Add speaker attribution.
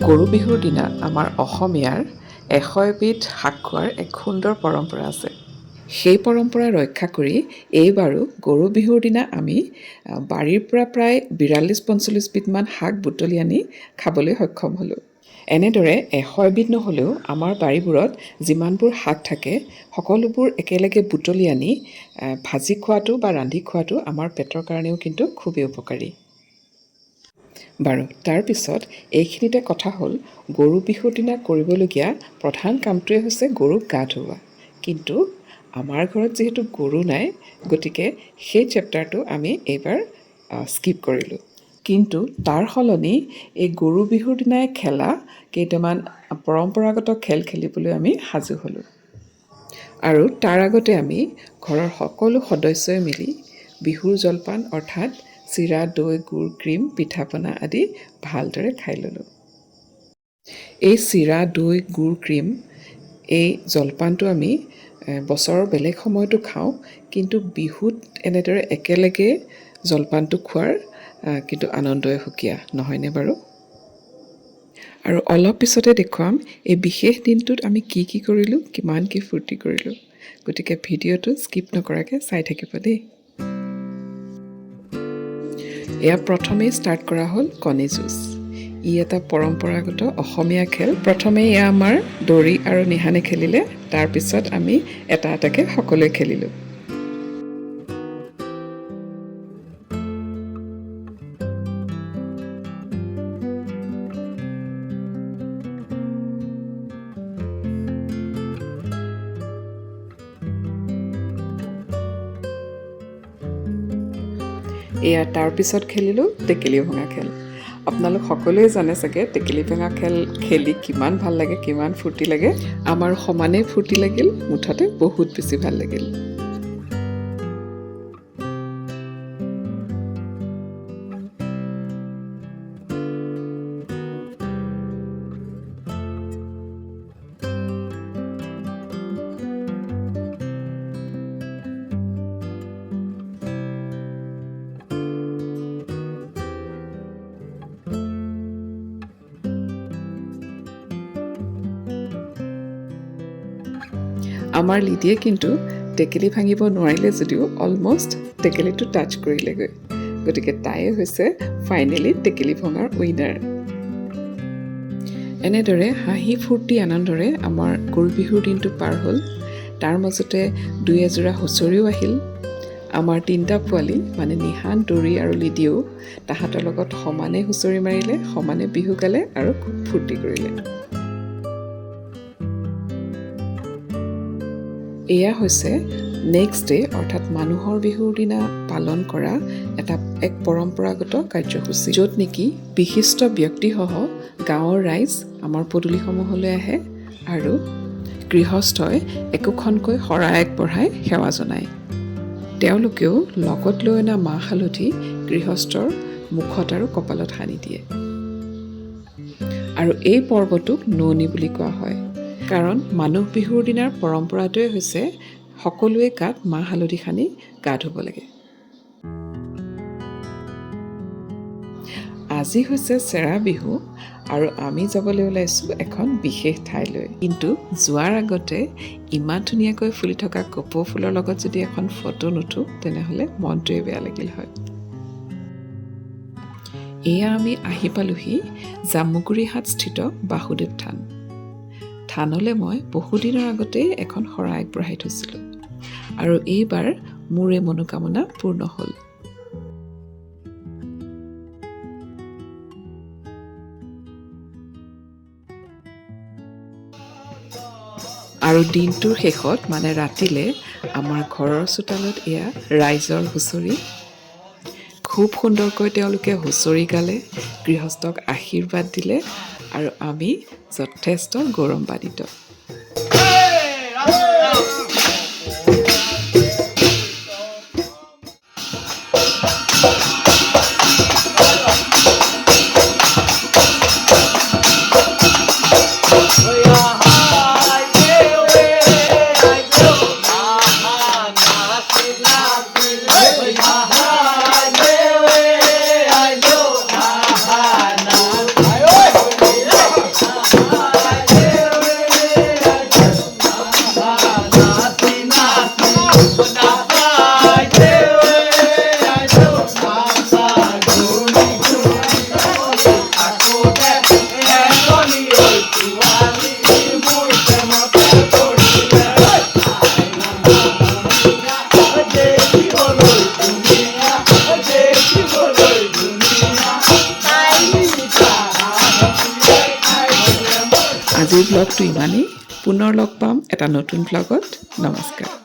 Speaker 1: গৰু বিহুৰ দিনা আমাৰ অসমীয়াৰ 100 এবিধ শাক খোৱাৰ এক সুন্দৰ পৰম্পৰা আছে। সেই পৰম্পৰা ৰক্ষা কৰি এইবাৰো গৰু বিহুৰ দিনা আমি বাৰীৰ পৰা প্ৰায় 42-45 বিধমান শাক বুটলি আনি খাবলৈ সক্ষম হ'লোঁ। এনেদৰে 100 এবিধ নহ'লেও আমাৰ বাৰীবোৰত যিমানবোৰ শাক থাকে সকলোবোৰ একেলগে বুটলি আনি ভাজি খোৱাটো বা ৰান্ধি খোৱাটো আমাৰ পেটৰ কাৰণেও কিন্তু খুবেই উপকাৰী। বাৰু তাৰপিছত এইখিনিতে কথা হ'ল গৰু বিহুৰ দিনা কৰিবলগীয়া প্ৰধান কামটোৱে হৈছে গৰুক গা ধুওৱা। কিন্তু আমাৰ ঘৰত যিহেতু গৰু নাই, গতিকে সেই চেপ্টাৰটো আমি এইবাৰ স্কিপ কৰিলোঁ। কিন্তু তাৰ সলনি এই গৰু বিহুৰ দিনাই খেলা কেইটামান পৰম্পৰাগত খেল খেলিবলৈ আমি সাজু হ'লোঁ। আৰু তাৰ আগতে আমি ঘৰৰ সকলো সদস্যই মিলি বিহুৰ জলপান অৰ্থাৎ চিৰা, দৈ, গুৰ, ক্ৰীম, পিঠা পনা আদি ভালদৰে খাই ল'লোঁ। এই চিৰা, দৈ, গুৰ, ক্ৰীম এই জলপানটো আমি বছৰৰ বেলেগ সময়তো খাওঁ, কিন্তু বিহুত এনেদৰে একেলগে জলপানটো খোৱাৰ কিন্তু আনন্দই সুকীয়া, নহয়নে বাৰু? আৰু অলপ পিছতে দেখুৱাম এই বিশেষ দিনটোত আমি কি কি কৰিলোঁ, কিমান কি ফূৰ্তি কৰিলোঁ। গতিকে ভিডিঅ'টো স্কিপ নকৰাকৈ চাই থাকিব দেই। এয়া প্ৰথমেই ষ্টাৰ্ট কৰা হ'ল কণী যুঁজ। ই এটা পৰম্পৰাগত অসমীয়া খেল। প্ৰথমে এয়া আমাৰ দৰি আৰু নিহানে খেলিলে, তাৰপিছত আমি এটা এটাকৈ সকলোৱে খেলিলোঁ। এয়া তাৰপিছত খেলিলোঁ টেকেলি ভঙা খেল। আপোনালোক সকলোৱে জানে চাগে টেকেলি ভঙা খেল খেলি কিমান ভাল লাগে, কিমান ফূৰ্তি লাগে। আমাৰ সমানেই ফূৰ্তি লাগিল, মুঠতে বহুত বেছি ভাল লাগিল। আমাৰ লিডিয়ে কিন্তু টেকেলি ভাঙিব নোৱাৰিলে যদিও অলমষ্ট টেকেলিটো টাচ কৰিলেগৈ। গতিকে তাইয়ে হৈছে ফাইনেলি টেকেলি ভঙাৰ উইনাৰ। এনেদৰে হাঁহি ফূৰ্তি আনন্দৰে আমাৰ গৰু বিহুৰ দিনটো পাৰ হ'ল। তাৰ মাজতে 2-এযোৰা হুঁচৰিও আহিল। আমাৰ 3টা পোৱালি মানে নিহান, দৰি আৰু লিডিয়েও তাহাঁতৰ লগত সমানে হুঁচৰি মাৰিলে, সমানে বিহু গালে আৰু খুব ফূৰ্তি কৰিলে। এয়া হৈছে নেক্সট ডে অৰ্থাৎ মানুহৰ বিহুৰ দিনা পালন কৰা এক পৰম্পৰাগত কাৰ্যসূচী, য'ত নেকি বিশিষ্ট ব্যক্তিসহ গাঁৱৰ ৰাইজ আমাৰ পদূলিসমূহলৈ আহে আৰু গৃহস্থই একোখনকৈ শৰাই আগবঢ়াই সেৱা জনায়। তেওঁলোকেও লগত লৈ অনা মাহ হালধি গৃহস্থৰ মুখত আৰু কপালত সানি দিয়ে। আৰু এই পৰ্বটোক নোৱনি বুলি কোৱা হয়, কাৰণ মানুহ বিহুৰ দিনাৰ পৰম্পৰাটোৱে হৈছে সকলোৱে গাত মাহ হালধি সানি গা ধুব লাগে। আজি হৈছে চেৰা বিহু আৰু আমি যাবলৈ ওলাইছোঁ এখন বিশেষ ঠাইলৈ। কিন্তু যোৱাৰ আগতে ইমান ধুনীয়াকৈ ফুলি থকা কপৌ ফুলৰ লগত যদি এখন ফটো নুঠো, তেনেহ'লে মনটোৱে বেয়া লাগিল হয়। এয়া আমি আহি পালোহি জামুগুৰিহাট স্থিত বাসুদেৱ থান। থানলৈ মই বহুদিনৰ আগতেই এখন শৰাই আগবঢ়াই থৈছিলোঁ আৰু এইবাৰ মোৰ এই মনোকামনা পূৰ্ণ হ'ল। আৰু দিনটোৰ শেষত মানে ৰাতিলে আমাৰ ঘৰৰ চোতালত এয়া ৰাইজৰ হুঁচৰি। খুব সুন্দৰকৈ তেওঁলোকে হুঁচৰি গালে, গৃহস্থক আশীৰ্বাদ দিলে আৰু আমি যথেষ্ট গৌৰৱান্বিত। আজিৰ ব্লগটো ইমানেই। পুনৰ লগ পাম এটা নতুন ব্লগত। নমস্কাৰ।